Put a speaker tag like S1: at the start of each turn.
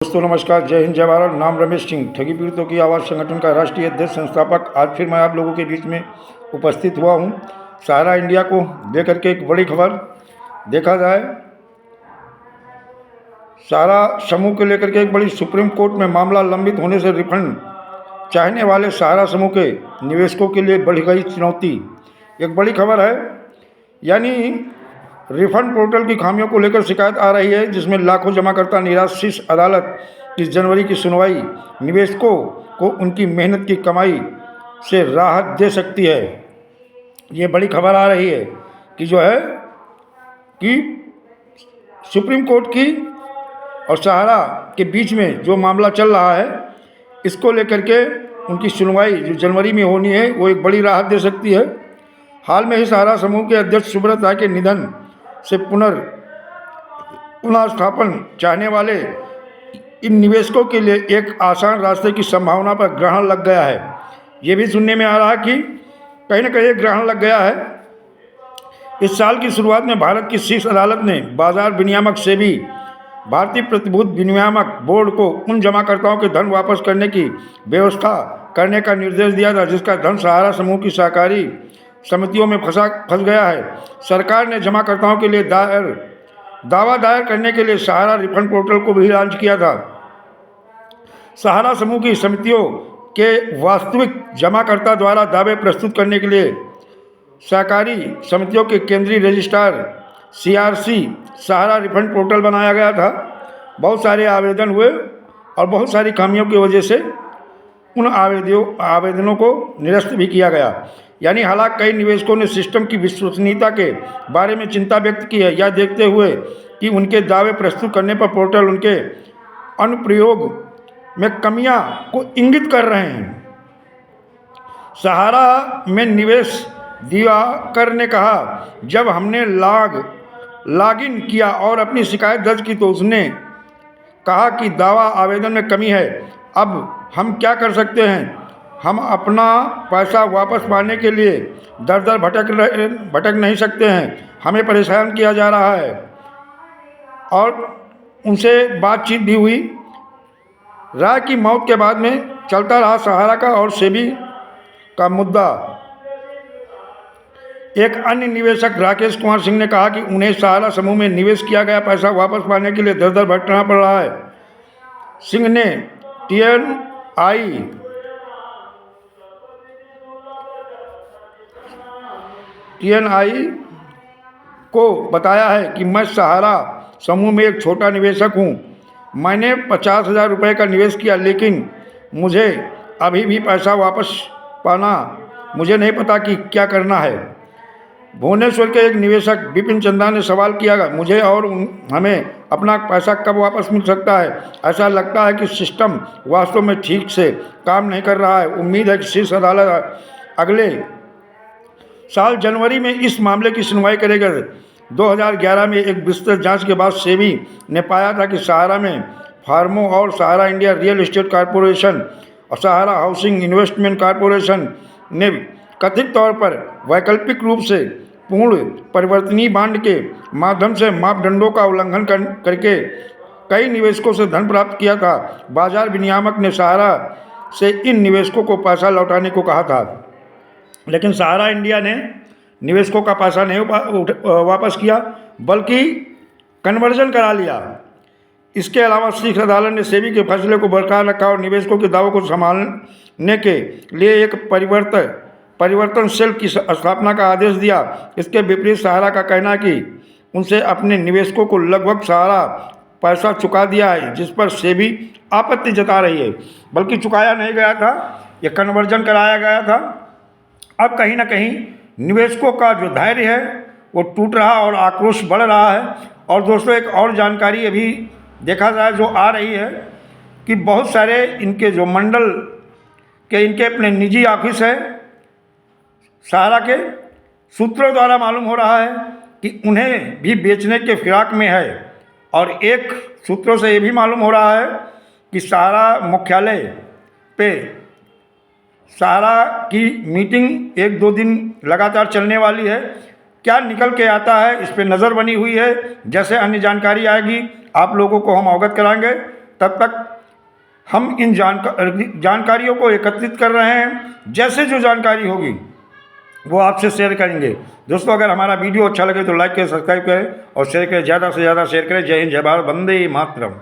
S1: दोस्तों नमस्कार, जय हिंद, जय भारत। नाम रमेश सिंह, ठगी पीड़ितों की आवाज़ संगठन का राष्ट्रीय अध्यक्ष संस्थापक। आज फिर मैं आप लोगों के बीच में उपस्थित हुआ हूं। सहारा इंडिया को लेकर के एक बड़ी खबर देखा जाए। सहारा समूह को लेकर के एक बड़ी सुप्रीम कोर्ट में मामला लंबित होने से रिफंड चाहने वाले सहारा समूह के निवेशकों के लिए बढ़ गई चुनौती। एक बड़ी खबर है, यानी रिफंड पोर्टल की खामियों को लेकर शिकायत आ रही है, जिसमें लाखों जमाकर्ता निराश। शीर्ष अदालत इस जनवरी की सुनवाई निवेशकों को उनकी मेहनत की कमाई से राहत दे सकती है। ये बड़ी खबर आ रही है कि जो है कि सुप्रीम कोर्ट की और सहारा के बीच में जो मामला चल रहा है, इसको लेकर के उनकी सुनवाई जो जनवरी में होनी है, वो एक बड़ी राहत दे सकती है। हाल में ही सहारा समूह के अध्यक्ष सुब्रत राय के निधन से पुनर्स्थापन चाहने वाले इन निवेशकों के लिए एक आसान रास्ते की संभावना पर ग्रहण लग गया है। ये भी सुनने में आ रहा है कि कहीं ना कहीं ग्रहण लग गया है। इस साल की शुरुआत में भारत की शीर्ष अदालत ने बाजार विनियामक सेबी भारतीय प्रतिभूति विनियामक बोर्ड को उन जमाकर्ताओं के धन वापस करने की व्यवस्था करने का निर्देश दिया था जिसका धन सहारा समूह की सहकारी समितियों में फंस गया है। सरकार ने जमाकर्ताओं के लिए दावा दायर करने के लिए सहारा रिफंड पोर्टल को भी लॉन्च किया था। सहारा समूह की समितियों के वास्तविक जमाकर्ता द्वारा दावे प्रस्तुत करने के लिए सहकारी समितियों के केंद्रीय रजिस्ट्रार CRC सहारा रिफंड पोर्टल बनाया गया था। बहुत सारे आवेदन हुए और बहुत सारी खामियों की वजह से उन आवेदनों को निरस्त भी किया गया। यानी हालांकि कई निवेशकों ने सिस्टम की विश्वसनीयता के बारे में चिंता व्यक्त की है, यह देखते हुए कि उनके दावे प्रस्तुत करने पर पोर्टल उनके अनुप्रयोग में कमियां को इंगित कर रहे हैं। सहारा में निवेश दिवाकर ने कहा, जब हमने लॉगिन किया और अपनी शिकायत दर्ज की तो उसने कहा कि दावा आवेदन में कमी है। अब हम क्या कर सकते हैं? हम अपना पैसा वापस पाने के लिए दर दर भटक नहीं सकते हैं। हमें परेशान किया जा रहा है। और उनसे बातचीत भी हुई। राय की मौत के बाद में चलता रहा सहारा का और सेबी का मुद्दा। एक अन्य निवेशक राकेश कुमार सिंह ने कहा कि उन्हें सहारा समूह में निवेश किया गया पैसा वापस पाने के लिए दर दर भटकना पड़ रहा है। सिंह ने TNI को बताया है कि मैं सहारा समूह में एक छोटा निवेशक हूं। मैंने 50,000 रुपये का निवेश किया, लेकिन मुझे अभी भी पैसा वापस पाना, मुझे नहीं पता कि क्या करना है। भुवनेश्वर के एक निवेशक विपिन चंदा ने सवाल किया, मुझे और हमें अपना पैसा कब वापस मिल सकता है? ऐसा लगता है कि सिस्टम वास्तव में ठीक से काम नहीं कर रहा है। उम्मीद है कि शीर्ष अदालत अगले साल जनवरी में इस मामले की सुनवाई करेगा। 2011 में एक विस्तृत जांच के बाद सेबी ने पाया था कि सहारा में फार्मो और सहारा इंडिया रियल एस्टेट कॉरपोरेशन और सहारा हाउसिंग इन्वेस्टमेंट कॉरपोरेशन ने कथित तौर पर वैकल्पिक रूप से पूर्ण परिवर्तनीय बांड के माध्यम से मापदंडों का उल्लंघन करके कई निवेशकों से धन प्राप्त किया था। बाजार विनियामक ने सहारा से इन निवेशकों को पैसा लौटाने को कहा था, लेकिन सहारा इंडिया ने निवेशकों का पैसा नहीं वापस किया, बल्कि कन्वर्जन करा लिया। इसके अलावा शीर्ष अदालत ने सेबी के फैसले को बरकरार रखा और निवेशकों के दावों को संभालने के लिए एक परिवर्तन सेल की स्थापना का आदेश दिया। इसके विपरीत सहारा का कहना है कि उनसे अपने निवेशकों को लगभग सारा पैसा चुका दिया है, जिस पर सेबी आपत्ति जता रही है। बल्कि चुकाया नहीं गया था, यह कन्वर्जन कराया गया था। अब कहीं ना कहीं निवेशकों का जो धैर्य है वो टूट रहा और आक्रोश बढ़ रहा है। और दोस्तों, एक और जानकारी अभी देखा जाए जो आ रही है कि बहुत सारे इनके जो मंडल के इनके अपने निजी ऑफिस है सहारा के, सूत्रों द्वारा मालूम हो रहा है कि उन्हें भी बेचने के फिराक में है। और एक सूत्रों से ये भी मालूम हो रहा है कि सहारा मुख्यालय पे सहारा की मीटिंग 1-2 दिन लगातार चलने वाली है। क्या निकल के आता है, इस पर नज़र बनी हुई है। जैसे अन्य जानकारी आएगी आप लोगों को हम अवगत कराएंगे। तब तक हम इन जानकारियों को एकत्रित कर रहे हैं। जैसे जो जानकारी होगी वो आपसे शेयर करेंगे। दोस्तों, अगर हमारा वीडियो अच्छा लगे तो लाइक करें, सब्सक्राइब करें और शेयर करें, ज़्यादा से ज़्यादा शेयर करें। जय हिंद, जय भारत, वंदे मातरम।